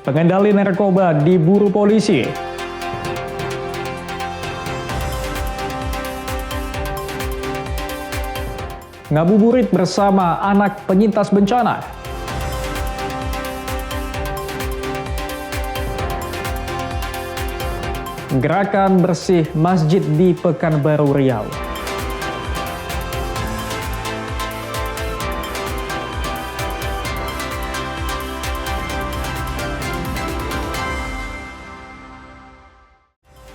Pengendali narkoba diburu polisi. Ngabuburit bersama anak penyintas bencana. Gerakan bersih masjid di Pekanbaru Riau.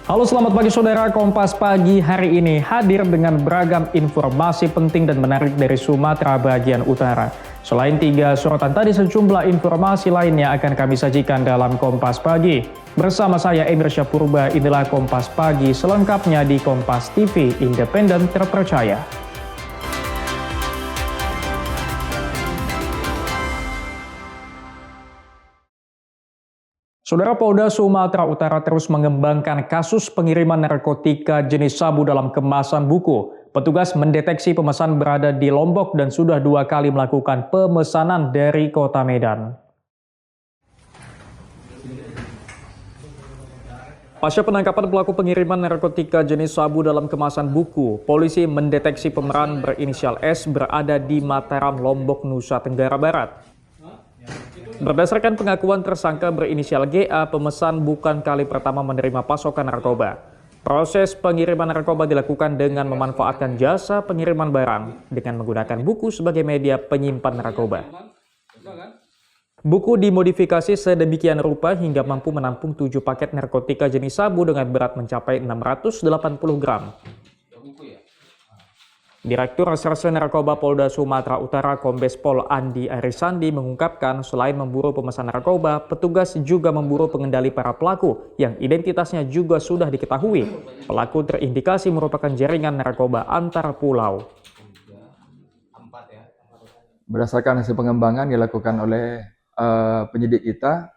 Halo, selamat pagi saudara. Kompas Pagi hari ini hadir dengan beragam informasi penting dan menarik dari Sumatera bagian utara. Selain 3 sorotan tadi, sejumlah informasi lainnya akan kami sajikan dalam Kompas Pagi. Bersama saya Emir Syahpurba, inilah Kompas Pagi selengkapnya di Kompas TV, independen terpercaya. Saudara, Polda Sumatera Utara terus mengembangkan kasus pengiriman narkotika jenis sabu dalam kemasan buku. Petugas mendeteksi pemesan berada di Lombok dan sudah 2 kali melakukan pemesanan dari Kota Medan. Pasca penangkapan pelaku pengiriman narkotika jenis sabu dalam kemasan buku, polisi mendeteksi pemeran berinisial S berada di Mataram, Lombok, Nusa Tenggara Barat. Berdasarkan pengakuan tersangka berinisial GA, pemesan bukan kali pertama menerima pasokan narkoba. Proses pengiriman narkoba dilakukan dengan memanfaatkan jasa pengiriman barang dengan menggunakan buku sebagai media penyimpan narkoba. Buku dimodifikasi sedemikian rupa hingga mampu menampung 7 paket narkotika jenis sabu dengan berat mencapai 680 gram. Direktur Reserse Narkoba Polda Sumatera Utara Kombes Pol Andi Arisandi mengungkapkan selain memburu pemesan narkoba, petugas juga memburu pengendali para pelaku yang identitasnya juga sudah diketahui. Pelaku terindikasi merupakan jaringan narkoba antar pulau. Berdasarkan hasil pengembangan dilakukan oleh penyidik kita,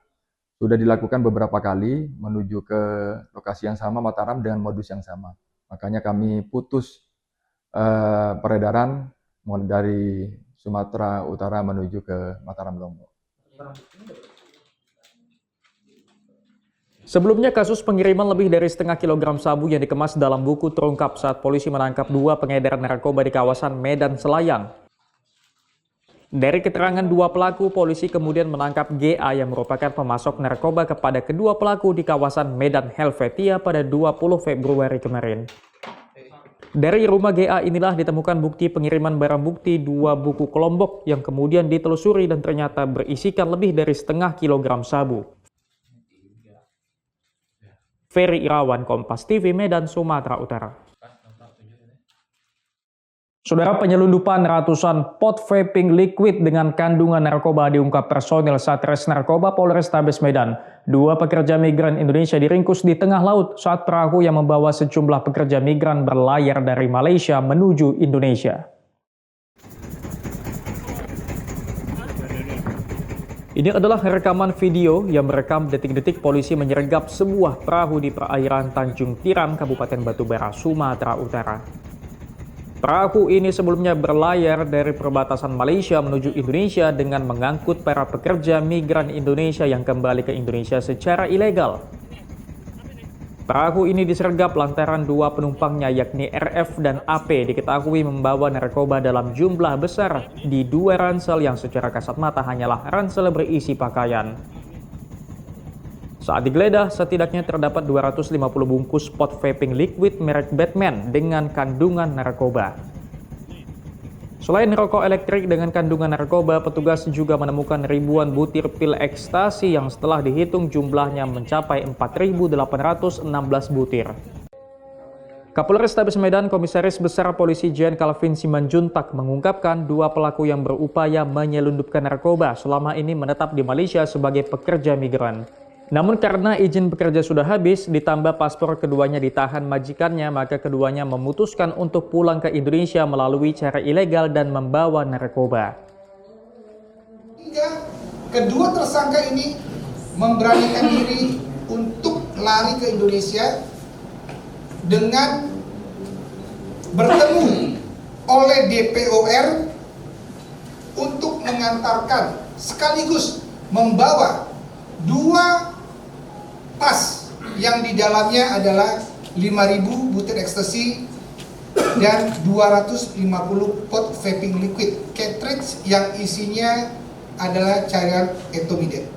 sudah dilakukan beberapa kali menuju ke lokasi yang sama, Mataram, dengan modus yang sama. Makanya kami putus peredaran mulai dari Sumatera Utara menuju ke Mataram, Lombok. Sebelumnya, kasus pengiriman lebih dari setengah kilogram sabu yang dikemas dalam buku terungkap saat polisi menangkap 2 pengedar narkoba di kawasan Medan Selayang. Dari keterangan 2 pelaku, polisi kemudian menangkap GA yang merupakan pemasok narkoba kepada kedua pelaku di kawasan Medan Helvetia pada 20 Februari kemarin. Dari rumah GA inilah ditemukan bukti pengiriman barang bukti 2 buku ke Lombok yang kemudian ditelusuri dan ternyata berisikan lebih dari setengah kilogram sabu. Ferry Irawan, Kompas TV, Medan, Sumatera Utara. Saudara, penyelundupan ratusan pot vaping liquid dengan kandungan narkoba diungkap personil Satres Narkoba Polrestabes Medan. 2 pekerja migran Indonesia diringkus di tengah laut saat perahu yang membawa sejumlah pekerja migran berlayar dari Malaysia menuju Indonesia. Ini adalah rekaman video yang merekam detik-detik polisi menyergap sebuah perahu di perairan Tanjung Tiram, Kabupaten Batubara, Sumatera Utara. Perahu ini sebelumnya berlayar dari perbatasan Malaysia menuju Indonesia dengan mengangkut para pekerja migran Indonesia yang kembali ke Indonesia secara ilegal. Perahu ini disergap lantaran 2 penumpangnya yakni RF dan AP diketahui membawa narkoba dalam jumlah besar di 2 ransel yang secara kasat mata hanyalah ransel berisi pakaian. Saat digeledah, setidaknya terdapat 250 bungkus pot vaping liquid merek Batman dengan kandungan narkoba. Selain rokok elektrik dengan kandungan narkoba, petugas juga menemukan ribuan butir pil ekstasi yang setelah dihitung jumlahnya mencapai 4.816 butir. Kapolrestabes Medan, Komisaris Besar Polisi Jen Calvin Simanjuntak mengungkapkan 2 pelaku yang berupaya menyelundupkan narkoba selama ini menetap di Malaysia sebagai pekerja migran. Namun karena izin bekerja sudah habis, ditambah paspor keduanya ditahan majikannya, maka keduanya memutuskan untuk pulang ke Indonesia melalui cara ilegal dan membawa narkoba. Hingga kedua tersangka ini memberanikan diri untuk lari ke Indonesia dengan bertemu oleh DPOR untuk mengantarkan sekaligus membawa 2 tas yang di dalamnya adalah 5.000 butir ekstasi dan 250 pot vaping liquid cartridge yang isinya adalah cairan etomidate.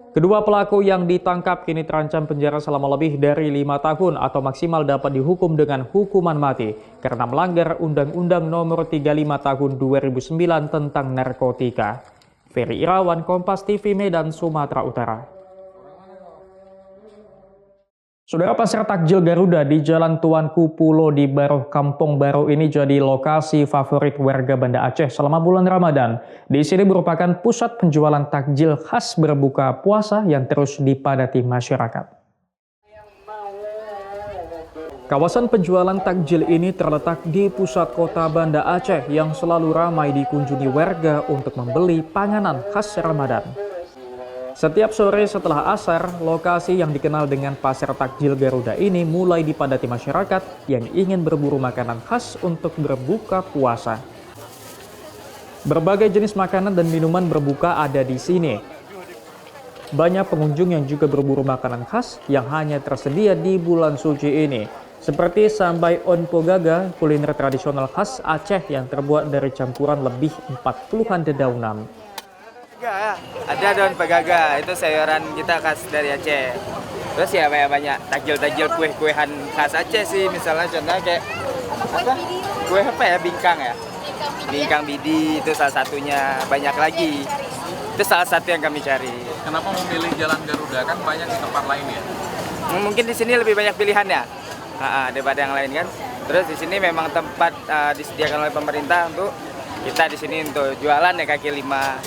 Kedua pelaku yang ditangkap kini terancam penjara selama lebih dari 5 tahun atau maksimal dapat dihukum dengan hukuman mati karena melanggar Undang-Undang Nomor 35 Tahun 2009 tentang narkotika. Ferry Irawan, Kompas TV, Medan, Sumatera Utara. Saudara, pasar takjil Garuda di Jalan Tuanku Pulo di Baru Kampung Baru ini jadi lokasi favorit warga Banda Aceh selama bulan Ramadan. Di sini merupakan pusat penjualan takjil khas berbuka puasa yang terus dipadati masyarakat. Kawasan penjualan takjil ini terletak di pusat kota Banda Aceh yang selalu ramai dikunjungi warga untuk membeli panganan khas Ramadan. Setiap sore setelah asar, lokasi yang dikenal dengan Pasar Takjil Garuda ini mulai dipadati masyarakat yang ingin berburu makanan khas untuk berbuka puasa. Berbagai jenis makanan dan minuman berbuka ada di sini. Banyak pengunjung yang juga berburu makanan khas yang hanya tersedia di bulan suci ini, seperti sambai onpo gaga, kuliner tradisional khas Aceh yang terbuat dari campuran lebih 40-an dedaunan. Ada daun pegaga, itu sayuran kita khas dari Aceh. Terus ya banyak takjil-takjil kue-kuehan khas Aceh sih, misalnya contohnya kayak apa? Kue apa ya, bingkang ya? Bingkang bidi itu salah satunya, banyak lagi. Itu salah satu yang kami cari. Kenapa memilih Jalan Garuda? Kan banyak di tempat lain ya? Mungkin di sini lebih banyak pilihan ya, daripada yang lain kan. Terus di sini memang tempat disediakan oleh pemerintah untuk kita di sini untuk jualan ya kaki lima.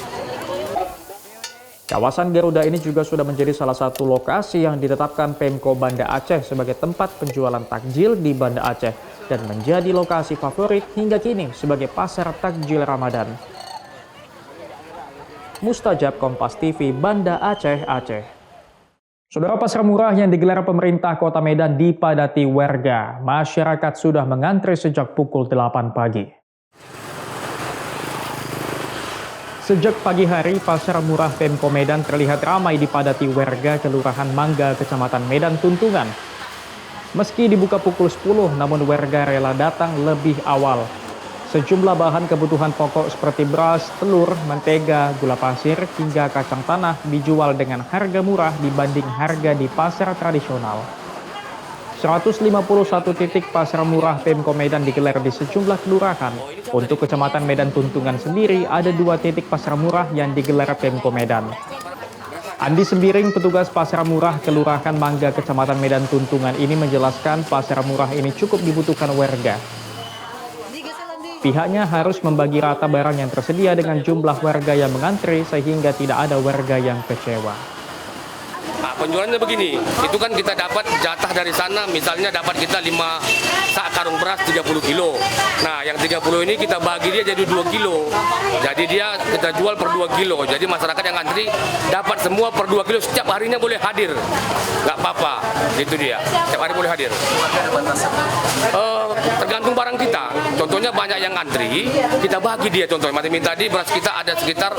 Kawasan Garuda ini juga sudah menjadi salah satu lokasi yang ditetapkan Pemko Banda Aceh sebagai tempat penjualan takjil di Banda Aceh dan menjadi lokasi favorit hingga kini sebagai pasar takjil Ramadan. Mustajab, Kompas TV, Banda Aceh, Aceh. Saudara, pasar murah yang digelar pemerintah Kota Medan dipadati warga. Masyarakat sudah mengantri sejak pukul 8 pagi. Sejak pagi hari, pasar murah Pemko Medan terlihat ramai dipadati warga Kelurahan Mangga, Kecamatan Medan Tuntungan. Meski dibuka pukul 10, namun warga rela datang lebih awal. Sejumlah bahan kebutuhan pokok seperti beras, telur, mentega, gula pasir, hingga kacang tanah dijual dengan harga murah dibanding harga di pasar tradisional. 151 titik pasar murah Pemko Medan digelar di sejumlah kelurahan. Untuk Kecamatan Medan Tuntungan sendiri, ada 2 titik pasar murah yang digelar Pemko Medan. Andi Sembiring, petugas pasar murah Kelurahan Mangga, Kecamatan Medan Tuntungan ini menjelaskan pasar murah ini cukup dibutuhkan warga. Pihaknya harus membagi rata barang yang tersedia dengan jumlah warga yang mengantri sehingga tidak ada warga yang kecewa. Nah, penjualannya begini, itu kan kita dapat jatah dari sana, misalnya dapat kita 5 sak karung beras 30 kilo. Nah, yang 30 ini kita bagi dia jadi 2 kilo. Jadi dia kita jual per 2 kilo. Jadi masyarakat yang antri dapat semua per 2 kilo, setiap harinya boleh hadir. Nggak apa-apa, itu dia. Setiap hari boleh hadir. Tergantung barang kita. Contohnya banyak yang antri, kita bagi dia contohnya. Macam tadi beras kita ada sekitar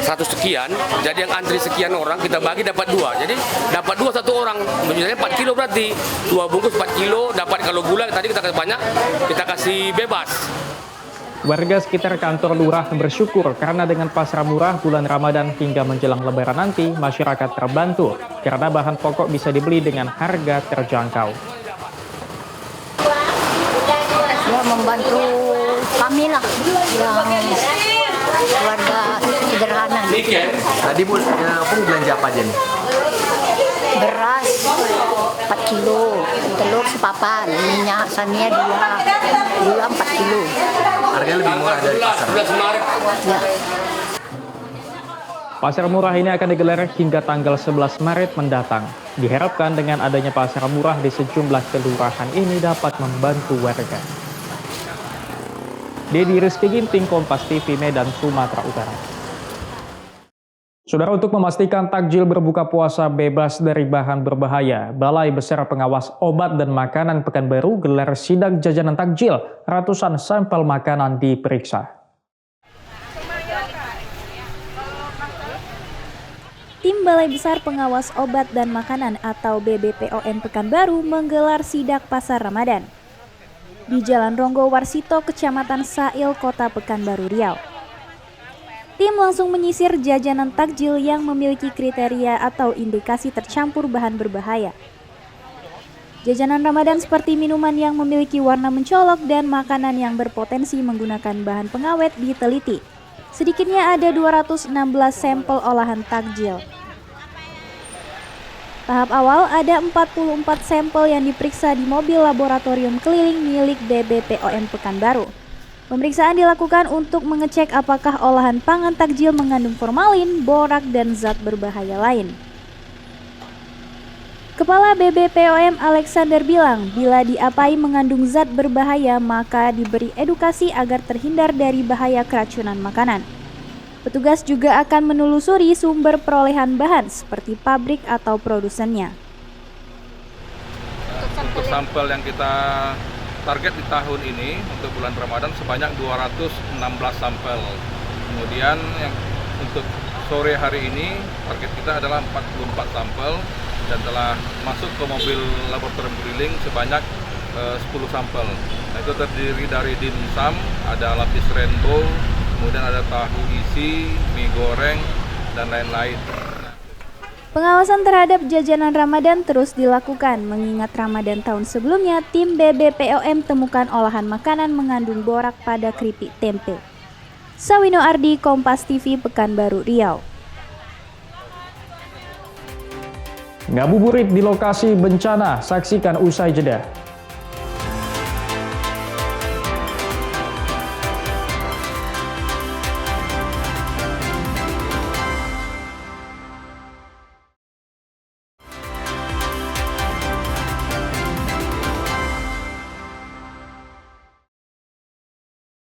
100 sekian, jadi yang antri sekian orang kita bagi dapat 2. Jadi dapat 2 satu orang, misalnya 4 kilo berarti 2 bungkus 4 kilo dapat. Kalau gula tadi kita kasih banyak, kita kasih bebas. Warga sekitar kantor lurah bersyukur karena dengan pasar murah bulan Ramadan hingga menjelang Lebaran nanti, masyarakat terbantu karena bahan pokok bisa dibeli dengan harga terjangkau. Ya, membantu kami lah yang keluarga sederhana. Tadi Bu, Pung belanja apa aja nih? Beras 4 kilo, telur sepapan, minyak Sania 2, gula 4 kilo. Harganya lebih murah dari pasar. Ya. Pasar murah ini akan digelar hingga tanggal 11 Maret mendatang. Diharapkan dengan adanya pasar murah di sejumlah kelurahan ini dapat membantu warga. Dedi Rizky Ginting, Kompas TV, Medan, Sumatera Utara. Saudara, untuk memastikan takjil berbuka puasa bebas dari bahan berbahaya, Balai Besar Pengawas Obat dan Makanan Pekanbaru gelar sidak jajanan takjil. Ratusan sampel makanan diperiksa. Tim Balai Besar Pengawas Obat dan Makanan atau BBPOM Pekanbaru menggelar sidak pasar Ramadan di Jalan Ronggo Warsito, Kecamatan Sail, Kota Pekanbaru Riau. Tim langsung menyisir jajanan takjil yang memiliki kriteria atau indikasi tercampur bahan berbahaya. Jajanan Ramadan seperti minuman yang memiliki warna mencolok dan makanan yang berpotensi menggunakan bahan pengawet diteliti. Sedikitnya ada 216 sampel olahan takjil. Tahap awal ada 44 sampel yang diperiksa di mobil laboratorium keliling milik BBPOM Pekanbaru. Pemeriksaan dilakukan untuk mengecek apakah olahan pangan takjil mengandung formalin, borak, dan zat berbahaya lain. Kepala BBPOM Alexander bilang, bila diapai mengandung zat berbahaya maka diberi edukasi agar terhindar dari bahaya keracunan makanan. Petugas juga akan menelusuri sumber perolehan bahan seperti pabrik atau produsennya. Untuk sampel yang kita target di tahun ini untuk bulan Ramadan sebanyak 216 sampel. Kemudian yang untuk sore hari ini target kita adalah 44 sampel dan telah masuk ke mobil laboratorium keliling sebanyak 10 sampel. Nah, itu terdiri dari dimsum, ada lapis rainbow, kemudian ada tahu isi, mie goreng, dan lain-lain. Pengawasan terhadap jajanan Ramadan terus dilakukan mengingat Ramadan tahun sebelumnya tim BBPOM temukan olahan makanan mengandung borak pada keripik tempe. Sawino Ardi, Kompas TV, Pekanbaru Riau. Ngabuburit di lokasi bencana, saksikan usai jeda.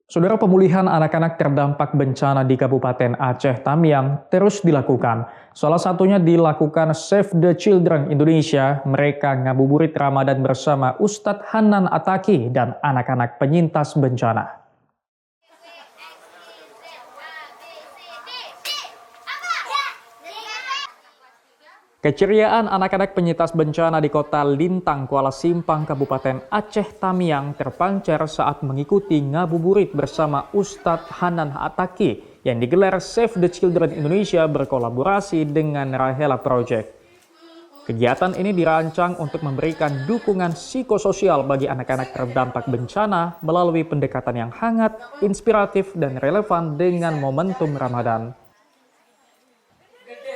Saudara, pemulihan anak-anak terdampak bencana di Kabupaten Aceh Tamiang terus dilakukan. Salah satunya dilakukan Save the Children Indonesia. Mereka ngabuburit Ramadan bersama Ustadz Hanan Ataki dan anak-anak penyintas bencana. Keceriaan anak-anak penyintas bencana di kota Lintang, Kuala Simpang, Kabupaten Aceh Tamiang terpancar saat mengikuti ngabuburit bersama Ustadz Hanan Ataki yang digelar Save the Children Indonesia berkolaborasi dengan Rahela Project. Kegiatan ini dirancang untuk memberikan dukungan psikososial bagi anak-anak terdampak bencana melalui pendekatan yang hangat, inspiratif, dan relevan dengan momentum Ramadan.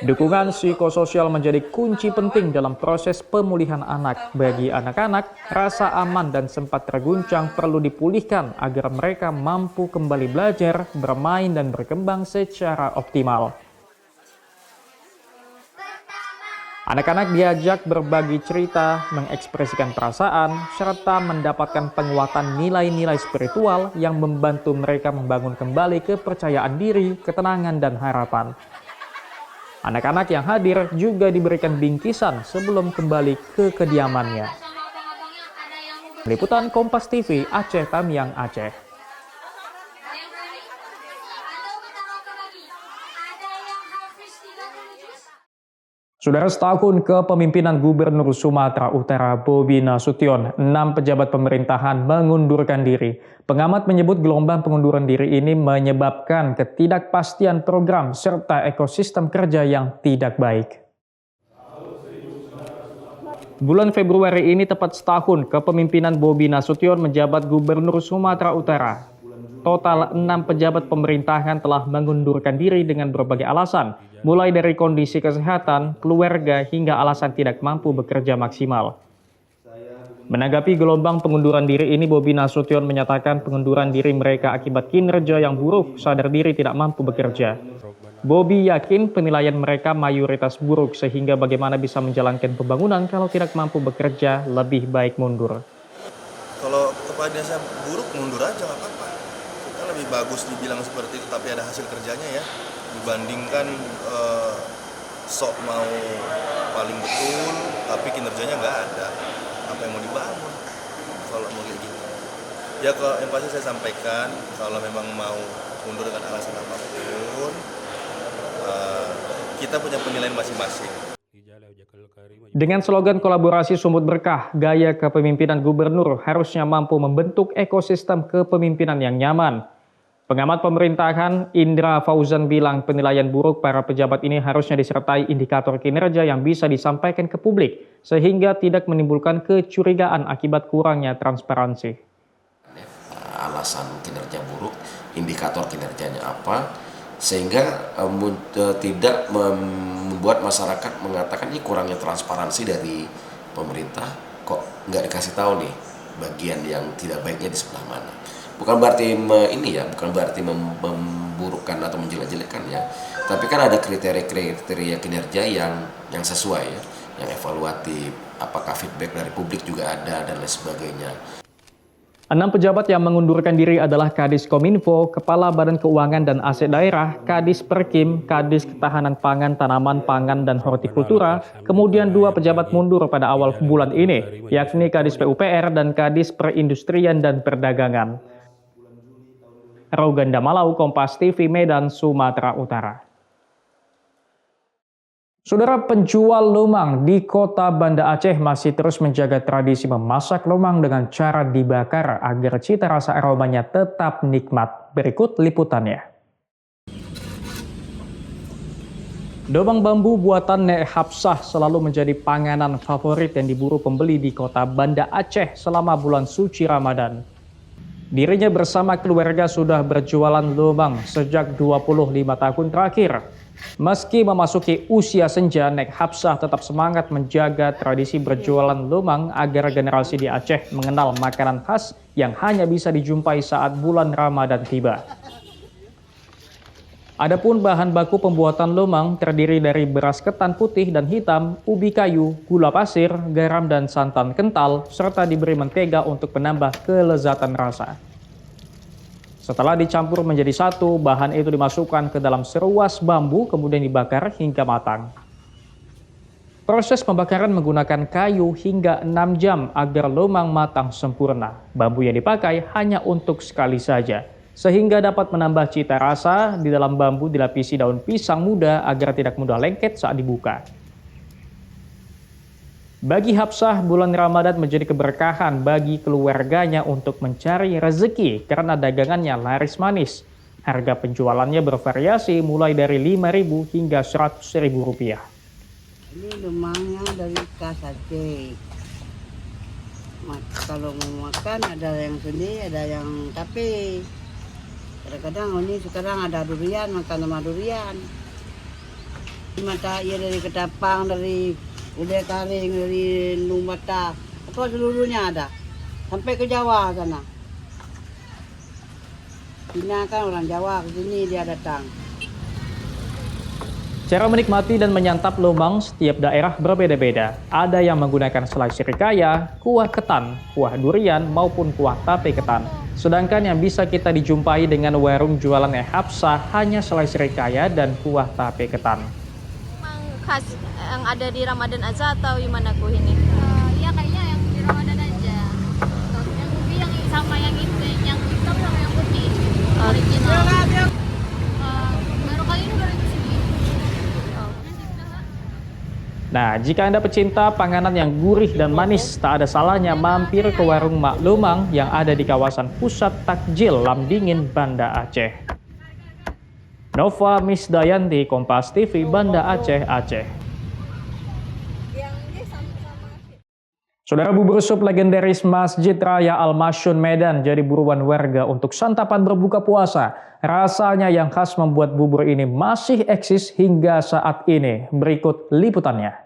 Dukungan psikososial menjadi kunci penting dalam proses pemulihan anak. Bagi anak-anak, rasa aman dan sempat terguncang perlu dipulihkan agar mereka mampu kembali belajar, bermain, dan berkembang secara optimal. Anak-anak diajak berbagi cerita, mengekspresikan perasaan, serta mendapatkan penguatan nilai-nilai spiritual yang membantu mereka membangun kembali kepercayaan diri, ketenangan, dan harapan. Anak-anak yang hadir juga diberikan bingkisan sebelum kembali ke kediamannya. Liputan Kompas TV, Aceh Tamiang, Aceh. Saudara, setahun kepemimpinan Gubernur Sumatera Utara Bobi Nasution, 6 pejabat pemerintahan mengundurkan diri. Pengamat menyebut gelombang pengunduran diri ini menyebabkan ketidakpastian program serta ekosistem kerja yang tidak baik. Bulan Februari ini tepat setahun kepemimpinan Bobi Nasution menjabat Gubernur Sumatera Utara. Total 6 pejabat pemerintahan telah mengundurkan diri dengan berbagai alasan, mulai dari kondisi kesehatan, keluarga, hingga alasan tidak mampu bekerja maksimal. Menanggapi gelombang pengunduran diri ini, Bobi Nasution menyatakan pengunduran diri mereka akibat kinerja yang buruk, sadar diri tidak mampu bekerja. Bobi yakin penilaian mereka mayoritas buruk, sehingga bagaimana bisa menjalankan pembangunan kalau tidak mampu bekerja, lebih baik mundur. Kalau kepadanya buruk, mundur aja nggak apa-apa. Kita lebih bagus dibilang seperti itu, tapi ada hasil kerjanya ya. Dibandingkan sok mau paling betul, tapi kinerjanya nggak ada. Apa yang mau dibangun? Kalau mau kayak gitu. Ya kalau yang pasti saya sampaikan, kalau memang mau mundur dengan alasan apapun, kita punya penilaian masing-masing. Dengan slogan kolaborasi sumut berkah, gaya kepemimpinan gubernur harusnya mampu membentuk ekosistem kepemimpinan yang nyaman. Pengamat pemerintahan Indra Fauzan bilang penilaian buruk para pejabat ini harusnya disertai indikator kinerja yang bisa disampaikan ke publik, sehingga tidak menimbulkan kecurigaan akibat kurangnya transparansi. Alasan kinerja buruk, indikator kinerjanya apa, sehingga tidak membuat masyarakat mengatakan ini kurangnya transparansi dari pemerintah, kok nggak dikasih tahu nih bagian yang tidak baiknya di sebelah mana. Bukan berarti bukan berarti memburukkan atau menjelek-jelekan ya, tapi kan ada kriteria kinerja yang sesuai ya, yang evaluatif, apakah feedback dari publik juga ada dan lain sebagainya. 6 pejabat yang mengundurkan diri adalah Kadis Kominfo, Kepala Badan Keuangan dan Aset Daerah, Kadis Perkim, Kadis Ketahanan Pangan, Tanaman Pangan dan Hortikultura, kemudian 2 pejabat mundur pada awal bulan ini, yakni Kadis PUPR dan Kadis Perindustrian dan Perdagangan. Roganda Malau, Kompas TV, Medan, Sumatera Utara. Saudara, penjual lemang di kota Banda Aceh masih terus menjaga tradisi memasak lemang dengan cara dibakar agar cita rasa aromanya tetap nikmat. Berikut liputannya. Domang bambu buatan Nek Hapsah selalu menjadi panganan favorit yang diburu pembeli di kota Banda Aceh selama bulan suci Ramadan. Dirinya bersama keluarga sudah berjualan lemang sejak 25 tahun terakhir. Meski memasuki usia senja, Nek Hapsah tetap semangat menjaga tradisi berjualan lemang agar generasi di Aceh mengenal makanan khas yang hanya bisa dijumpai saat bulan Ramadan tiba. Adapun bahan baku pembuatan lemang terdiri dari beras ketan putih dan hitam, ubi kayu, gula pasir, garam dan santan kental, serta diberi mentega untuk menambah kelezatan rasa. Setelah dicampur menjadi satu, bahan itu dimasukkan ke dalam seruas bambu kemudian dibakar hingga matang. Proses pembakaran menggunakan kayu hingga 6 jam agar lemang matang sempurna. Bambu yang dipakai hanya untuk sekali saja, sehingga dapat menambah cita rasa. Di dalam bambu dilapisi daun pisang muda agar tidak mudah lengket saat dibuka. Bagi Hapsah, bulan Ramadan menjadi keberkahan bagi keluarganya untuk mencari rezeki karena dagangannya laris manis. Harga penjualannya bervariasi mulai dari Rp5.000 hingga Rp100.000. Ini lemangnya dari khas Aceh. Kalau mau makan ada yang sendiri, ada yang tapi kadang-kadang ini sekarang ada durian, makan sama durian. Mata iya dari Ketapang, dari udah Karing, dari Lumbata, apa seluruhnya ada, sampai ke Jawa sana. Cina kan orang Jawa, ke sini dia datang. Cara menikmati dan menyantap lemang setiap daerah berbeda-beda. Ada yang menggunakan selai sirikaya, kuah ketan, kuah durian, maupun kuah tape ketan. Sedangkan yang bisa kita dijumpai dengan warung jualan Nek Hapsah hanya selai sirikaya dan kuah tape ketan. Khas yang ada di Ramadan aja atau gimana kuah ini? Ya kayaknya yang di Ramadan aja. Yang putih yang sama yang itu, yang hitam sama yang putih. Original. Baru kali ini baru kesini. Nah, jika Anda pecinta panganan yang gurih dan manis, tak ada salahnya mampir ke warung Mak Lemang yang ada di kawasan Pusat Takjil Lamdingin, Banda Aceh. Nova Misdayanti, Kompas TV, Banda Aceh, Aceh. Saudara, bubur sup legendaris Masjid Raya Al-Masyun Medan jadi buruan warga untuk santapan berbuka puasa. Rasanya yang khas membuat bubur ini masih eksis hingga saat ini. Berikut liputannya.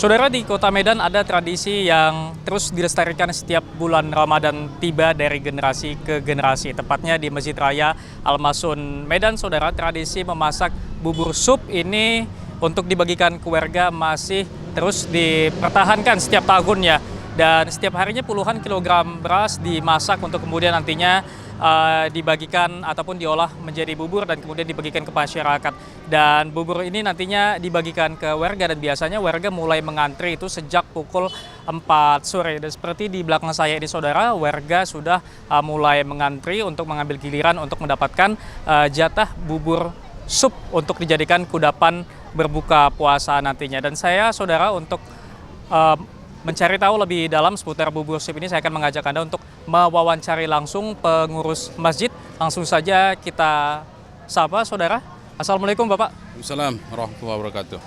Saudara, di Kota Medan ada tradisi yang terus dilestarikan setiap bulan Ramadan tiba dari generasi ke generasi. Tepatnya di Masjid Raya Al-Masyun Medan, saudara, tradisi memasak bubur sup ini untuk dibagikan ke warga masih terus dipertahankan setiap tahunnya. dan setiap harinya puluhan kilogram beras dimasak untuk kemudian nantinya dibagikan ataupun diolah menjadi bubur dan kemudian dibagikan ke masyarakat. Dan bubur ini nantinya dibagikan ke warga dan biasanya warga mulai mengantri itu sejak pukul 4 sore. Dan seperti di belakang saya ini saudara, warga sudah mulai mengantri untuk mengambil giliran untuk mendapatkan jatah bubur sup untuk dijadikan kudapan berbuka puasa nantinya. Dan saya saudara untuk mencari tahu lebih dalam seputar bubur sup ini, saya akan mengajak Anda untuk mewawancari langsung pengurus masjid. Langsung saja kita sapa saudara. Assalamualaikum Bapak. Waalaikumsalam warahmatullahi wabarakatuh.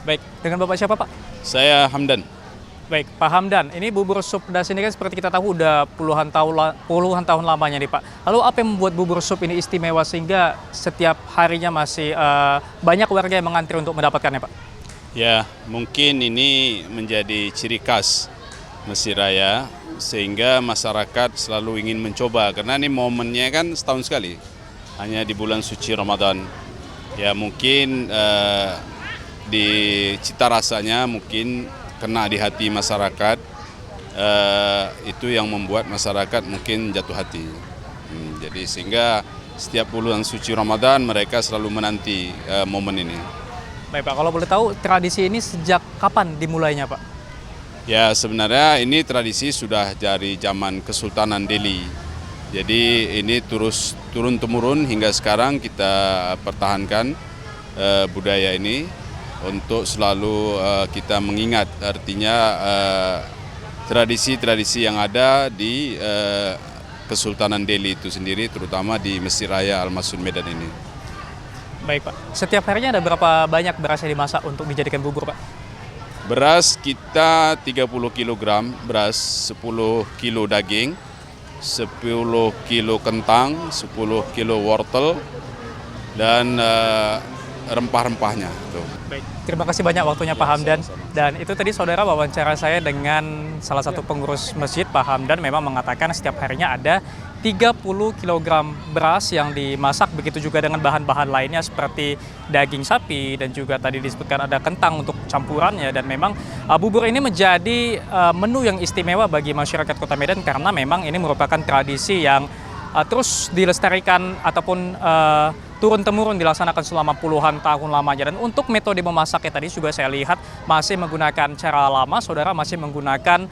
Baik, dengan Bapak siapa Pak? Saya Hamdan. Baik, Pak Hamdan. Ini bubur sup das ini kan seperti kita tahu udah puluhan tahun lamanya nih Pak. Lalu apa yang membuat bubur sup ini istimewa sehingga setiap harinya masih banyak warga yang mengantri untuk mendapatkannya Pak? Ya, mungkin ini menjadi ciri khas Mesir Raya sehingga masyarakat selalu ingin mencoba karena ini momennya kan setahun sekali, hanya di bulan suci Ramadan. Ya mungkin di cita rasanya mungkin kena di hati masyarakat, itu yang membuat masyarakat mungkin jatuh hati. Jadi sehingga setiap bulan suci Ramadan mereka selalu menanti momen ini. Baik Pak, kalau boleh tahu tradisi ini sejak kapan dimulainya Pak? Ya sebenarnya ini tradisi sudah dari zaman Kesultanan Delhi. Jadi ini terus turun-temurun hingga sekarang kita pertahankan budaya ini untuk selalu kita mengingat artinya tradisi-tradisi yang ada di Kesultanan Delhi itu sendiri, terutama di Mesir Raya Al-Mas'ud Medan ini. Baik Pak, setiap harinya ada berapa banyak beras yang dimasak untuk dijadikan bubur Pak? Beras kita 30 kg beras, 10 kilo daging, 10 kilo kentang, 10 kilo wortel, dan rempah-rempahnya. Baik, terima kasih banyak waktunya Pak Hamdan. Dan itu tadi saudara wawancara saya dengan salah satu pengurus masjid. Pak Hamdan memang mengatakan setiap harinya ada 30 kg beras yang dimasak, begitu juga dengan bahan-bahan lainnya seperti daging sapi dan juga tadi disebutkan ada kentang untuk campurannya. Dan memang bubur ini menjadi menu yang istimewa bagi masyarakat Kota Medan karena memang ini merupakan tradisi yang terus dilestarikan ataupun turun-temurun dilaksanakan selama puluhan tahun lamanya. Dan untuk metode memasaknya tadi juga saya lihat masih menggunakan cara lama, saudara, masih menggunakan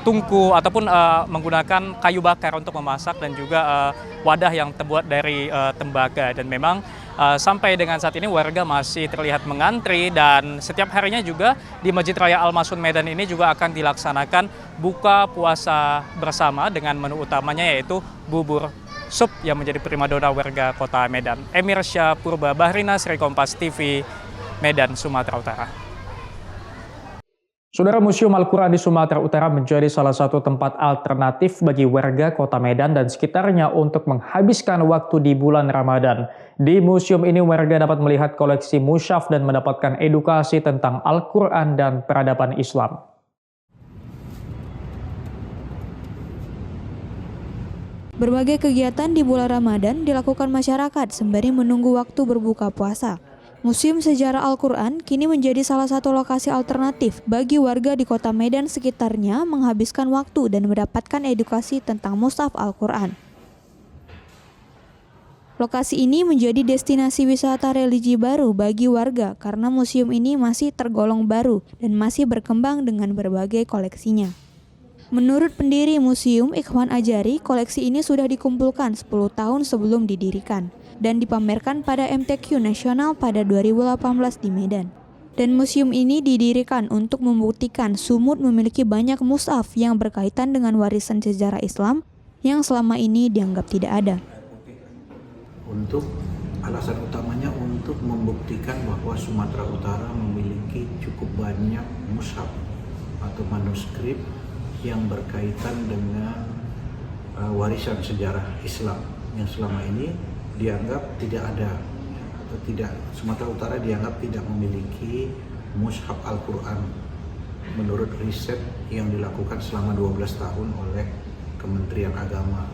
tungku ataupun menggunakan kayu bakar untuk memasak dan juga wadah yang terbuat dari tembaga. Dan memang sampai dengan saat ini warga masih terlihat mengantri dan setiap harinya juga di Masjid Raya Al-Mas'ud Medan ini juga akan dilaksanakan buka puasa bersama dengan menu utamanya yaitu bubur sup yang menjadi primadona warga Kota Medan. Emir Syah Purba Bahrina, Sri Kompas TV, Medan, Sumatera Utara. Saudara, Museum Al-Quran di Sumatera Utara menjadi salah satu tempat alternatif bagi warga Kota Medan dan sekitarnya untuk menghabiskan waktu di bulan Ramadan. Di museum ini warga dapat melihat koleksi mushaf dan mendapatkan edukasi tentang Al-Quran dan peradaban Islam. Berbagai kegiatan di bulan Ramadan dilakukan masyarakat sembari menunggu waktu berbuka puasa. Museum Sejarah Al-Quran kini menjadi salah satu lokasi alternatif bagi warga di Kota Medan sekitarnya menghabiskan waktu dan mendapatkan edukasi tentang mushaf Al-Quran. Lokasi ini menjadi destinasi wisata religi baru bagi warga karena museum ini masih tergolong baru dan masih berkembang dengan berbagai koleksinya. Menurut pendiri museum Ikhwan Ajari, koleksi ini sudah dikumpulkan 10 tahun sebelum didirikan dan dipamerkan pada MTQ Nasional pada 2018 di Medan. Dan museum ini didirikan untuk membuktikan Sumut memiliki banyak mushaf yang berkaitan dengan warisan sejarah Islam yang selama ini dianggap tidak ada. Untuk alasan utamanya untuk membuktikan bahwa Sumatera Utara memiliki cukup banyak mushaf atau manuskrip yang berkaitan dengan warisan sejarah Islam yang selama ini dianggap tidak ada atau tidak, Sumatera Utara dianggap tidak memiliki mushaf Al-Quran menurut riset yang dilakukan selama 12 tahun oleh Kementerian Agama.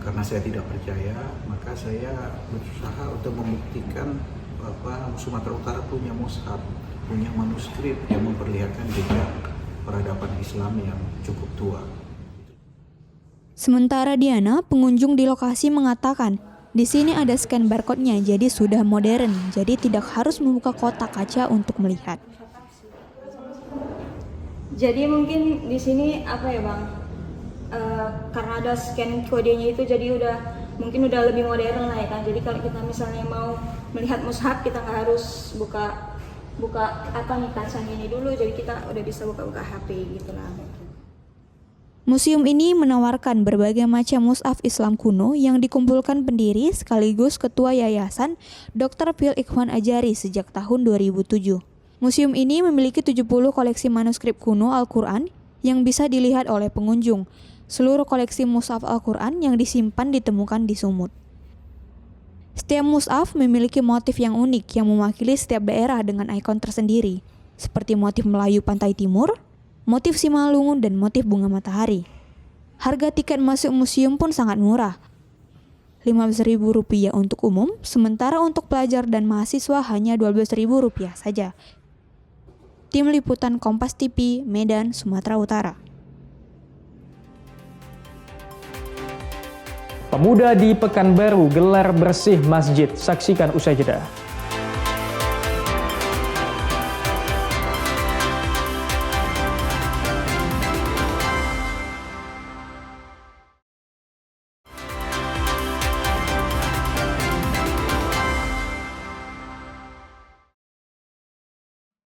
Karena saya tidak percaya, maka saya berusaha untuk membuktikan bahwa Sumatera Utara punya mushaf, punya manuskrip yang memperlihatkan jejak peradaban Islam yang cukup tua. Sementara Diana, pengunjung di lokasi mengatakan, di sini ada scan barcode-nya, jadi sudah modern, jadi tidak harus membuka kotak kaca untuk melihat. Jadi mungkin di sini apa ya Bang? Karena ada scan kodenya itu, jadi mungkin udah lebih modern lah ya kan. Jadi kalau kita misalnya mau melihat mushaf, kita nggak harus buka kacanya ini dulu, jadi kita udah bisa buka HP gitu lah. Museum ini menawarkan berbagai macam mushaf Islam kuno yang dikumpulkan pendiri sekaligus Ketua Yayasan Dr. Phil Ikhwan Ajari sejak tahun 2007. Museum ini memiliki 70 koleksi manuskrip kuno Al-Quran yang bisa dilihat oleh pengunjung. Seluruh koleksi mushaf Al-Quran yang disimpan ditemukan di Sumut. Setiap mushaf memiliki motif yang unik yang mewakili setiap daerah dengan ikon tersendiri, seperti motif Melayu Pantai Timur, motif Simalungun, dan motif bunga matahari. Harga tiket masuk museum pun sangat murah, Rp15.000 untuk umum, sementara untuk pelajar dan mahasiswa hanya Rp12.000 saja. Tim Liputan Kompas TV, Medan, Sumatera Utara. Pemuda di Pekanbaru gelar bersih masjid, saksikan usai jeda.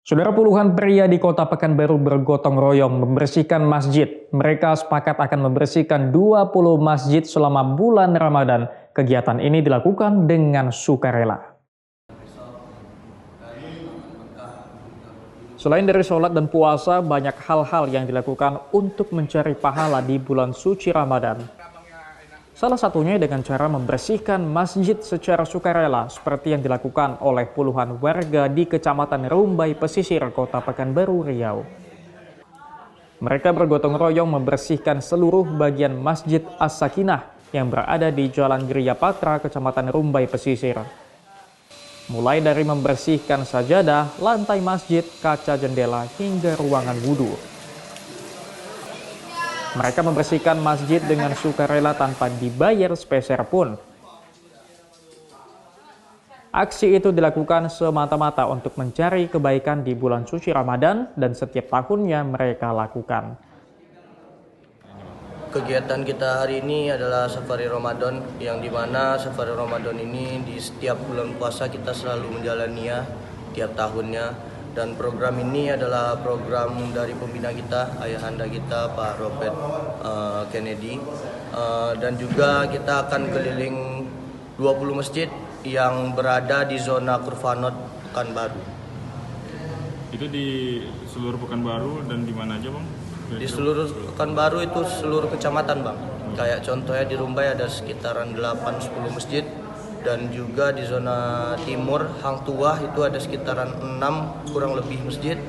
Saudara, puluhan pria di kota Pekanbaru bergotong royong membersihkan masjid. Mereka sepakat akan membersihkan 20 masjid selama bulan Ramadan. Kegiatan ini dilakukan dengan sukarela. Selain dari sholat dan puasa, banyak hal-hal yang dilakukan untuk mencari pahala di bulan suci Ramadan. Salah satunya dengan cara membersihkan masjid secara sukarela seperti yang dilakukan oleh puluhan warga di Kecamatan Rumbai Pesisir, Kota Pekanbaru Riau. Mereka bergotong royong membersihkan seluruh bagian Masjid As-Sakinah yang berada di Jalan Geria Patra, Kecamatan Rumbai Pesisir. Mulai dari membersihkan sajadah, lantai masjid, kaca jendela, hingga ruangan wudhu. Mereka membersihkan masjid dengan sukarela tanpa dibayar sepeser pun. Aksi itu dilakukan semata-mata untuk mencari kebaikan di bulan suci Ramadan dan setiap tahunnya mereka lakukan. Kegiatan kita hari ini adalah Safari Ramadan, yang dimana Safari Ramadan ini di setiap bulan puasa kita selalu menjalaninya tiap tahunnya. Dan program ini adalah program dari pembina kita, ayahanda kita Pak Robert Kennedy. Dan juga kita akan keliling 20 masjid yang berada di zona Kurfanot Pekanbaru. Itu di seluruh Pekanbaru dan di mana aja Bang? Di seluruh Pekanbaru itu seluruh kecamatan Bang. Kayak contohnya di Rumbai ada sekitaran 8-10 masjid. Dan juga di zona timur, Hang Tuah itu ada sekitaran 6 kurang lebih masjid.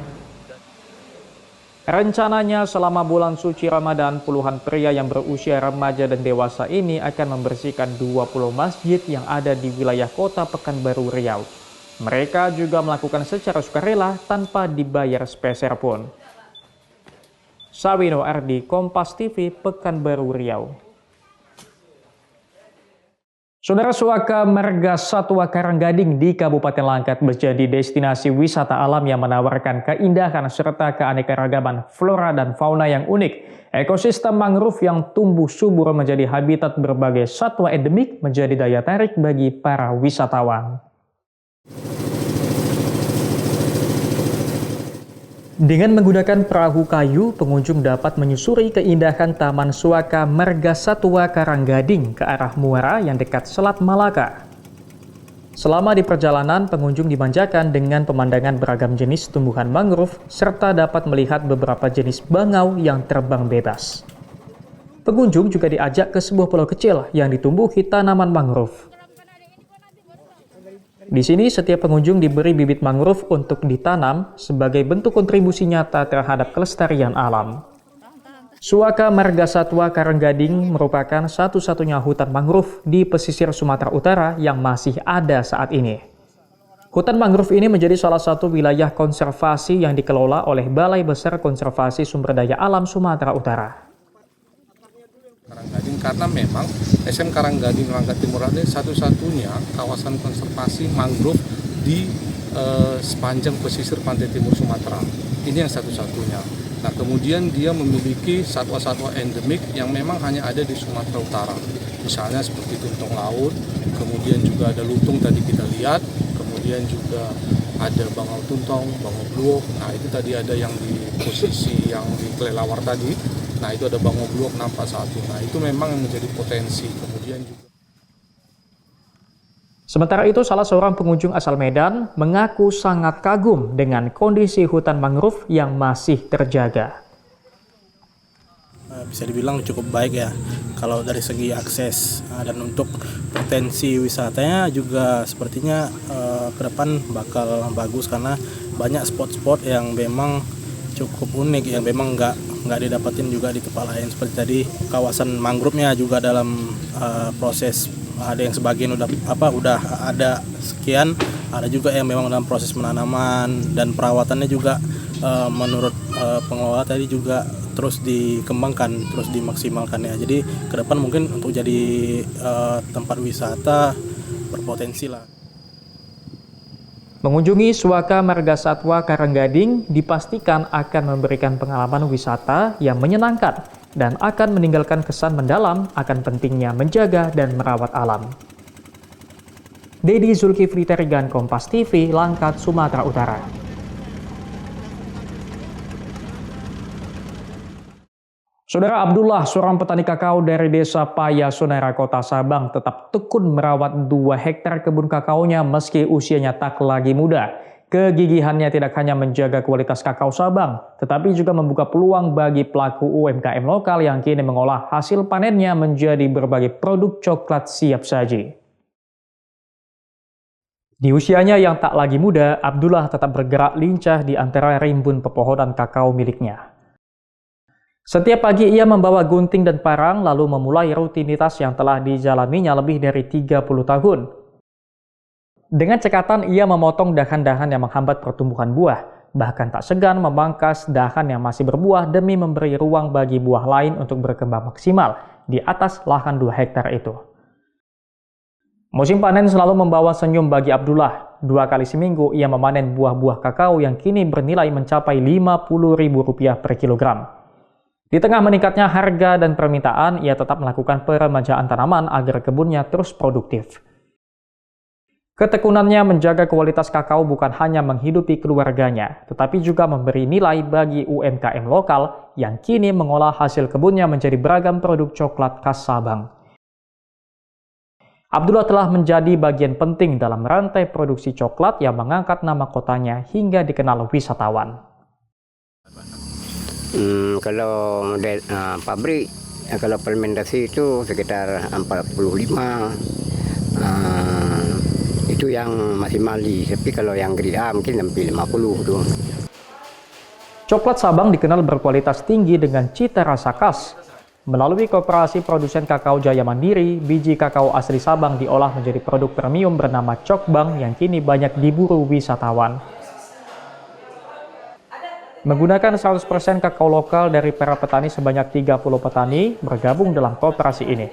Rencananya selama bulan suci Ramadan, puluhan pria yang berusia remaja dan dewasa ini akan membersihkan 20 masjid yang ada di wilayah kota Pekanbaru Riau. Mereka juga melakukan secara sukarela tanpa dibayar sepeser pun. Sawino Ardi, Kompas TV, Pekanbaru Riau. Saudara, Suaka Marga Satwa Karanggading di Kabupaten Langkat menjadi destinasi wisata alam yang menawarkan keindahan serta keanekaragaman flora dan fauna yang unik. Ekosistem mangrove yang tumbuh subur menjadi habitat berbagai satwa endemik menjadi daya tarik bagi para wisatawan. Dengan menggunakan perahu kayu, pengunjung dapat menyusuri keindahan Taman Suaka Marga Satwa Karanggading ke arah muara yang dekat Selat Malaka. Selama di perjalanan, pengunjung dimanjakan dengan pemandangan beragam jenis tumbuhan mangrove serta dapat melihat beberapa jenis bangau yang terbang bebas. Pengunjung juga diajak ke sebuah pulau kecil yang ditumbuhi tanaman mangrove. Di sini, setiap pengunjung diberi bibit mangrove untuk ditanam sebagai bentuk kontribusi nyata terhadap kelestarian alam. Suaka Marga Satwa Karanggading merupakan satu-satunya hutan mangrove di pesisir Sumatera Utara yang masih ada saat ini. Hutan mangrove ini menjadi salah satu wilayah konservasi yang dikelola oleh Balai Besar Konservasi Sumber Daya Alam Sumatera Utara. Karanggading, karena memang SM Karanggading Langkat Timur ini satu-satunya kawasan konservasi mangrove di sepanjang pesisir pantai timur Sumatera. Ini yang satu-satunya. Nah, kemudian dia memiliki satwa-satwa endemik yang memang hanya ada di Sumatera Utara. Misalnya seperti tuntong laut, kemudian juga ada lutung tadi kita lihat, kemudian juga ada bangau tuntong, bangau bluok. Nah, itu tadi ada yang di posisi yang di kelelawar tadi. Nah, itu ada bangau bluok nampak satu. Nah, itu memang yang menjadi potensi. Kemudian juga sementara itu, salah seorang pengunjung asal Medan mengaku sangat kagum dengan kondisi hutan mangrove yang masih terjaga. Bisa dibilang cukup baik ya, kalau dari segi akses dan untuk potensi wisatanya juga sepertinya ke depan bakal bagus karena banyak spot-spot yang memang cukup unik, yang memang nggak didapatin juga di tempat lain. Seperti tadi kawasan mangrove-nya juga dalam proses, ada yang sebagian udah ada sekian, ada juga yang memang dalam proses penanaman dan perawatannya juga menurut pengelola tadi juga terus dikembangkan, terus dimaksimalkan ya. Jadi ke depan mungkin untuk jadi tempat wisata berpotensi lah. Mengunjungi Suaka Margasatwa Karanggading dipastikan akan memberikan pengalaman wisata yang menyenangkan dan akan meninggalkan kesan mendalam akan pentingnya menjaga dan merawat alam. Dedi Zulkifli Terigan, Kompas TV, Langkat, Sumatera Utara. Saudara Abdullah, seorang petani kakao dari Desa Payasonera, Kota Sabang, tetap tekun merawat 2 hektar kebun kakaonya meski usianya tak lagi muda. Kegigihannya tidak hanya menjaga kualitas kakao Sabang, tetapi juga membuka peluang bagi pelaku UMKM lokal yang kini mengolah hasil panennya menjadi berbagai produk coklat siap saji. Di usianya yang tak lagi muda, Abdullah tetap bergerak lincah di antara rimbun pepohonan kakao miliknya. Setiap pagi ia membawa gunting dan parang lalu memulai rutinitas yang telah dijalaninya lebih dari 30 tahun. Dengan cekatan ia memotong dahan-dahan yang menghambat pertumbuhan buah, bahkan tak segan memangkas dahan yang masih berbuah demi memberi ruang bagi buah lain untuk berkembang maksimal di atas lahan 2 hektar itu. Musim panen selalu membawa senyum bagi Abdullah. 2 kali seminggu ia memanen buah-buah kakao yang kini bernilai mencapai Rp50.000 per kilogram. Di tengah meningkatnya harga dan permintaan, ia tetap melakukan peremajaan tanaman agar kebunnya terus produktif. Ketekunannya menjaga kualitas kakao bukan hanya menghidupi keluarganya, tetapi juga memberi nilai bagi UMKM lokal yang kini mengolah hasil kebunnya menjadi beragam produk coklat khas Sabang. Abdullah telah menjadi bagian penting dalam rantai produksi coklat yang mengangkat nama kotanya hingga dikenal wisatawan. Kalau pabrik, kalau fermentasi itu sekitar 45, itu yang masih mali, tapi kalau yang grade A mungkin sampai 50 tuh. Coklat Sabang dikenal berkualitas tinggi dengan cita rasa khas. Melalui Koperasi Produsen Kakao Jaya Mandiri, biji kakao asli Sabang diolah menjadi produk premium bernama Cokbang yang kini banyak diburu wisatawan. Menggunakan 100% kakao lokal dari para petani sebanyak 30 petani bergabung dalam koperasi ini.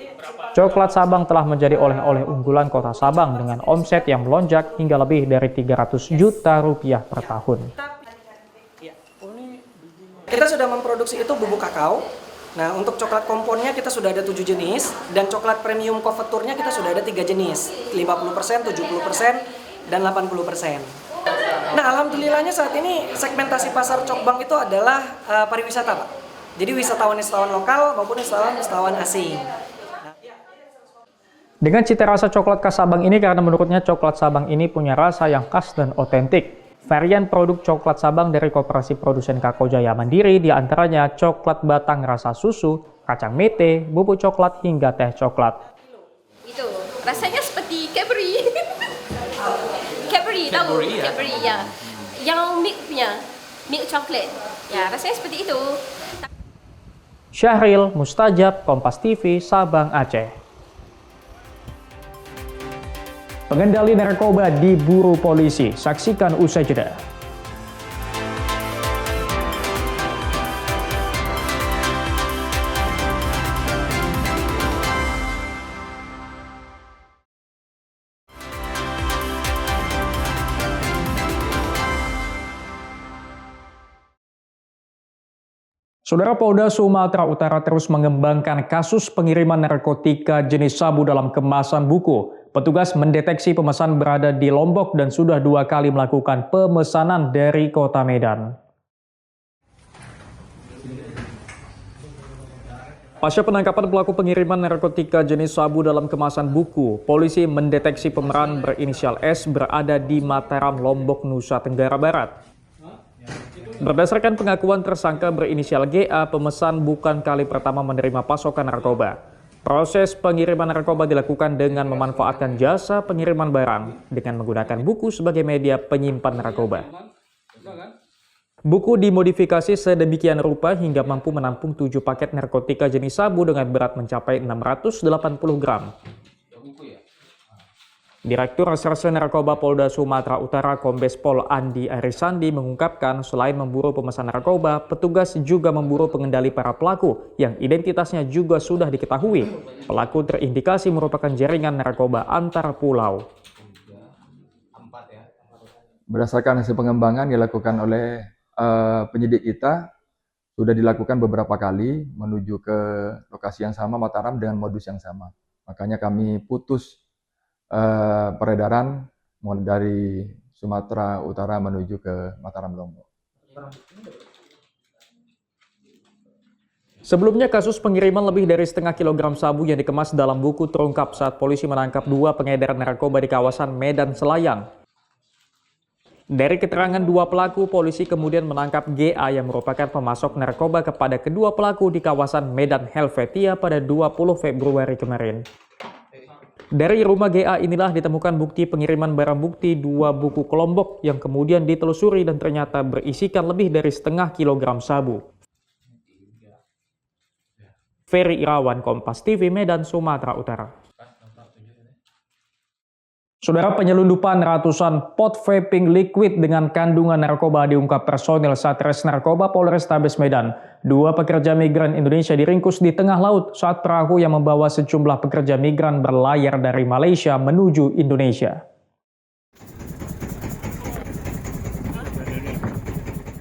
Coklat Sabang telah menjadi oleh-oleh unggulan Kota Sabang dengan omset yang melonjak hingga lebih dari Rp300 juta per tahun. Kita sudah memproduksi itu bubuk kakao. Nah, untuk coklat komponnya kita sudah ada 7 jenis dan coklat premium konveturnya kita sudah ada 3 jenis, 50%, 70%, dan 80%. Nah, alhamdulillahnya saat ini segmentasi pasar Cokbang itu adalah pariwisata, Pak. Jadi wisatawan-wisatawan lokal maupun wisatawan asing. Dengan cita rasa coklat khas Sabang ini karena menurutnya coklat Sabang ini punya rasa yang khas dan otentik. Varian produk coklat Sabang dari Koperasi Produsen Kakao Jaya Mandiri diantaranya coklat batang rasa susu, kacang mete, bubuk coklat hingga teh coklat. Itu rasanya seperti Cadbury. Cadbury, tahu? Cadbury ya. Yang milknya, milk chocolate. Ya, rasanya seperti itu. Syahril Mustajab, Kompas TV, Sabang, Aceh. Pengendali narkoba diburu polisi. Saksikan usai jeda. Saudara, Polda Sumatera Utara terus mengembangkan kasus pengiriman narkotika jenis sabu dalam kemasan buku. Petugas mendeteksi pemesan berada di Lombok dan sudah 2 kali melakukan pemesanan dari kota Medan. Pasca penangkapan pelaku pengiriman narkotika jenis sabu dalam kemasan buku, polisi mendeteksi pemeran berinisial S berada di Mataram, Lombok, Nusa Tenggara Barat. Berdasarkan pengakuan tersangka berinisial GA, pemesan bukan kali pertama menerima pasokan narkoba. Proses pengiriman narkoba dilakukan dengan memanfaatkan jasa pengiriman barang dengan menggunakan buku sebagai media penyimpan narkoba. Buku dimodifikasi sedemikian rupa hingga mampu menampung 7 paket narkotika jenis sabu dengan berat mencapai 680 gram. Direktur Reserse Narkoba Polda Sumatera Utara Kombes Pol Andi Arisandi mengungkapkan selain memburu pemesan narkoba, petugas juga memburu pengendali para pelaku yang identitasnya juga sudah diketahui. Pelaku terindikasi merupakan jaringan narkoba antar pulau. Berdasarkan hasil pengembangan dilakukan oleh penyidik kita, sudah dilakukan beberapa kali menuju ke lokasi yang sama, Mataram, dengan modus yang sama. Makanya kami putus peredaran dari Sumatera Utara menuju ke Mataram, Lombok. Sebelumnya, kasus pengiriman lebih dari setengah kilogram sabu yang dikemas dalam buku terungkap saat polisi menangkap 2 pengedar narkoba di kawasan Medan Selayang. Dari keterangan 2 pelaku, polisi kemudian menangkap GA yang merupakan pemasok narkoba kepada kedua pelaku di kawasan Medan Helvetia pada 20 Februari kemarin. Dari rumah GA inilah ditemukan bukti pengiriman barang bukti 2 buku kelompok yang kemudian ditelusuri dan ternyata berisikan lebih dari setengah kilogram sabu. Ferry Irawan, Kompas TV, Medan, Sumatera Utara. Saudara, penyelundupan ratusan pot vaping liquid dengan kandungan narkoba diungkap personil Satres Narkoba Polrestabes Medan. 2 pekerja migran Indonesia diringkus di tengah laut saat perahu yang membawa sejumlah pekerja migran berlayar dari Malaysia menuju Indonesia.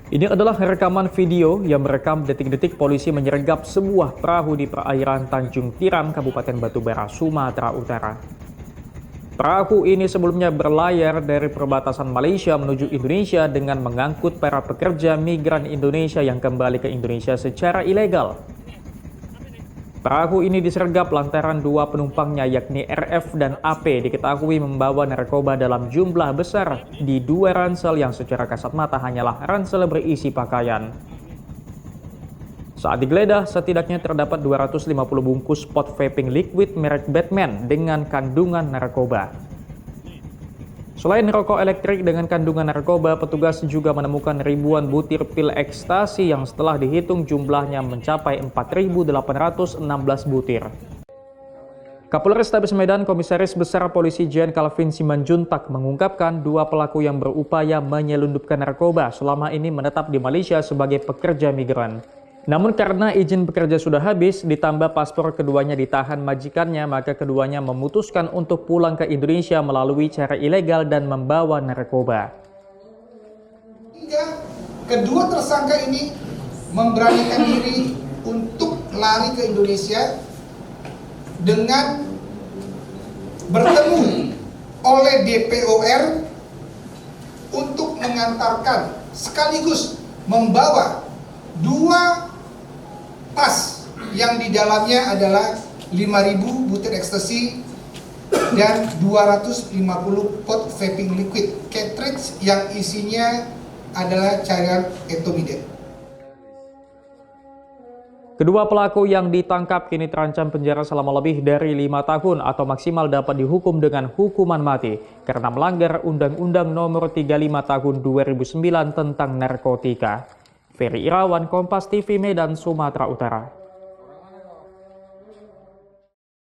Ini adalah rekaman video yang merekam detik-detik polisi menyergap sebuah perahu di perairan Tanjung Tiram, Kabupaten Batubara, Sumatera Utara. Perahu ini sebelumnya berlayar dari perbatasan Malaysia menuju Indonesia dengan mengangkut para pekerja migran Indonesia yang kembali ke Indonesia secara ilegal. Perahu ini disergap lantaran 2 penumpangnya yakni RF dan AP diketahui membawa narkoba dalam jumlah besar di 2 ransel yang secara kasat mata hanyalah ransel berisi pakaian. Saat digeledah, setidaknya terdapat 250 bungkus pot vaping liquid merek Batman dengan kandungan narkoba. Selain rokok elektrik dengan kandungan narkoba, petugas juga menemukan ribuan butir pil ekstasi yang setelah dihitung jumlahnya mencapai 4.816 butir. Kapolrestabes Medan Komisaris Besar Polisi Jen Calvin Simanjuntak mengungkapkan 2 pelaku yang berupaya menyelundupkan narkoba selama ini menetap di Malaysia sebagai pekerja migran. Namun karena izin bekerja sudah habis, ditambah paspor keduanya ditahan majikannya, maka keduanya memutuskan untuk pulang ke Indonesia melalui cara ilegal dan membawa narkoba. Hingga kedua tersangka ini memberanikan diri untuk lari ke Indonesia dengan bertemu oleh DPOR untuk mengantarkan sekaligus membawa 2 tas yang di dalamnya adalah 5.000 butir ekstasi dan 250 pot vaping liquid cartridge yang isinya adalah cairan etomidate. Kedua pelaku yang ditangkap kini terancam penjara selama lebih dari 5 tahun atau maksimal dapat dihukum dengan hukuman mati karena melanggar Undang-Undang Nomor 35 Tahun 2009 tentang narkotika. Ferry Irawan, Kompas TV, Medan, Sumatera Utara.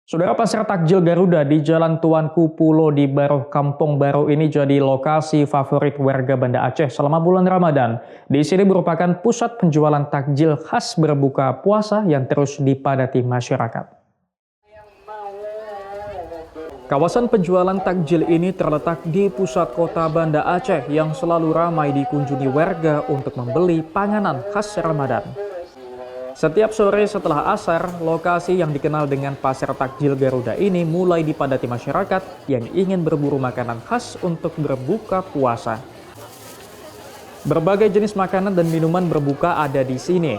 Saudara, pasar takjil Garuda di Jalan Tuanku Pulo di Baruh Kampung Baru ini jadi lokasi favorit warga Banda Aceh selama bulan Ramadan. Di sini merupakan pusat penjualan takjil khas berbuka puasa yang terus dipadati masyarakat. Kawasan penjualan takjil ini terletak di pusat kota Banda Aceh yang selalu ramai dikunjungi warga untuk membeli panganan khas Ramadan. Setiap sore setelah asar, lokasi yang dikenal dengan Pasar Takjil Garuda ini mulai dipadati masyarakat yang ingin berburu makanan khas untuk berbuka puasa. Berbagai jenis makanan dan minuman berbuka ada di sini.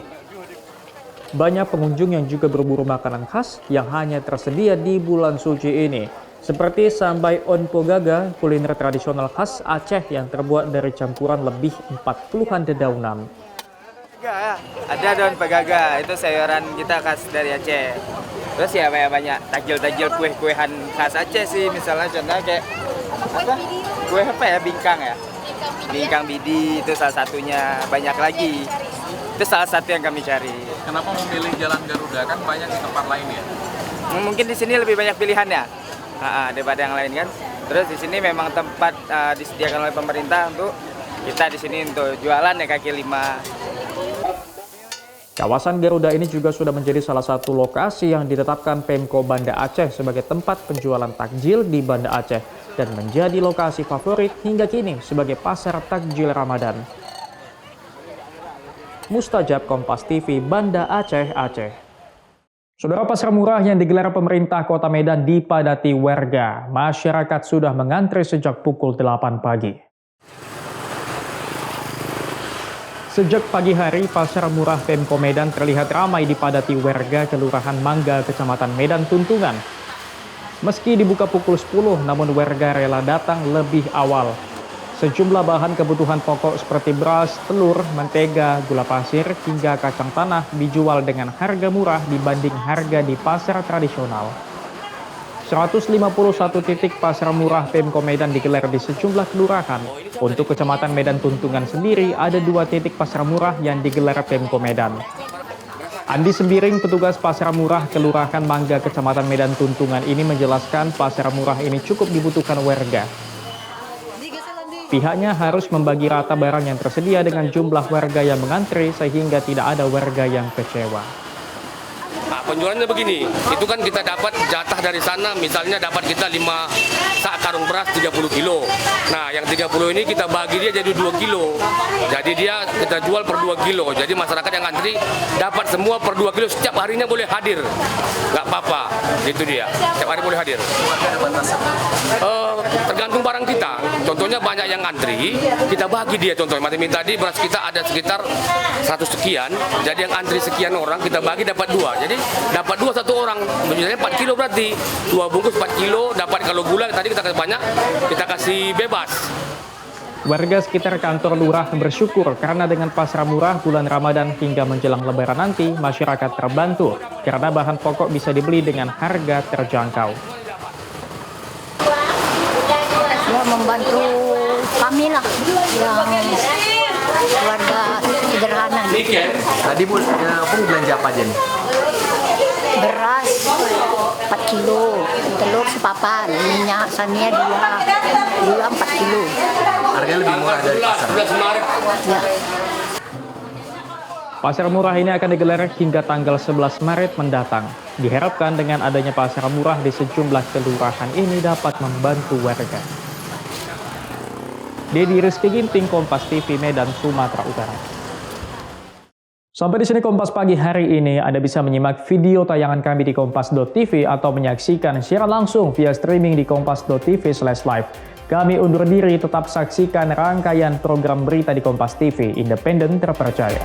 Banyak pengunjung yang juga berburu makanan khas yang hanya tersedia di bulan suci ini, seperti sambai onpogaga, kuliner tradisional khas Aceh yang terbuat dari campuran lebih 40-an dedaunan. Ada daun pegaga, itu sayuran kita khas dari Aceh. Terus ya banyak takjil-takjil kue-kuehan khas Aceh sih, misalnya contohnya kayak apa? Kue apa ya, bingkang ya? Bingkang bidi itu salah satunya, banyak lagi. Itu salah satu yang kami cari. Kenapa memilih Jalan Garuda? Kan banyak di tempat lain ya? Mungkin di sini lebih banyak pilihan ya, daripada yang lain kan. Terus di sini memang tempat disediakan oleh pemerintah untuk kita di sini untuk jualan ya kaki lima. Kawasan Garuda ini juga sudah menjadi salah satu lokasi yang ditetapkan Pemko Banda Aceh sebagai tempat penjualan takjil di Banda Aceh dan menjadi lokasi favorit hingga kini sebagai pasar takjil Ramadan. Mustajab, Kompas TV, Banda Aceh, Aceh. Saudara, pasar murah yang digelar pemerintah Kota Medan dipadati warga. Masyarakat sudah mengantri sejak pukul 8 pagi. Sejak pagi hari, pasar murah Pemko Medan terlihat ramai dipadati warga Kelurahan Mangga, Kecamatan Medan Tuntungan. Meski dibuka pukul 10, namun warga rela datang lebih awal. Sejumlah bahan kebutuhan pokok seperti beras, telur, mentega, gula pasir, hingga kacang tanah dijual dengan harga murah dibanding harga di pasar tradisional. 151 titik pasar murah Pemko Medan digelar di sejumlah kelurahan. Untuk Kecamatan Medan Tuntungan sendiri, ada 2 titik pasar murah yang digelar Pemko Medan. Andi Sembiring, petugas pasar murah Kelurahan Mangga, Kecamatan Medan Tuntungan ini menjelaskan pasar murah ini cukup dibutuhkan warga. Pihaknya harus membagi rata barang yang tersedia dengan jumlah warga yang mengantri sehingga tidak ada warga yang kecewa. Nah, penjualannya begini, itu kan kita dapat jatah dari sana, misalnya dapat kita 5 sak karung beras 30 kilo. Nah, yang 30 ini kita bagi dia jadi 2 kilo. Jadi dia kita jual per 2 kilo. Jadi masyarakat yang antri dapat semua per 2 kilo, setiap harinya boleh hadir. Nggak apa-apa, itu dia. Setiap hari boleh hadir. Tergantung barang kita. Contohnya banyak yang antri, kita bagi dia contohnya. Macam tadi beras kita ada sekitar 100 sekian, jadi yang antri sekian orang kita bagi dapat 2. Jadi dapat 2 satu orang, misalnya 4 kilo berarti 2 bungkus 4 kilo dapat. Kalau gula tadi kita kasih banyak, kita kasih bebas. Warga sekitar kantor lurah bersyukur karena dengan pasar murah bulan Ramadan hingga menjelang Lebaran nanti, masyarakat terbantu karena bahan pokok bisa dibeli dengan harga terjangkau. Ya, membantu kami lah yang keluarga sederhana. Tadi Bu, belanja apa aja nih? Beras 4 kilo, telur sepapan, minyak Sania 2, gula 4 kilo. Harganya lebih murah dari pasar. Ya. Pasar murah ini akan digelar hingga tanggal 11 Maret mendatang. Diharapkan dengan adanya pasar murah di sejumlah kelurahan ini dapat membantu warga. Dedi Rizky Ginting, Kompas TV, Medan, Sumatera Utara. Sampai di sini Kompas Pagi hari ini. Anda bisa menyimak video tayangan kami di kompas.tv atau menyaksikan siaran langsung via streaming di kompas.tv/live. Kami undur diri, tetap saksikan rangkaian program berita di Kompas TV, independen terpercaya.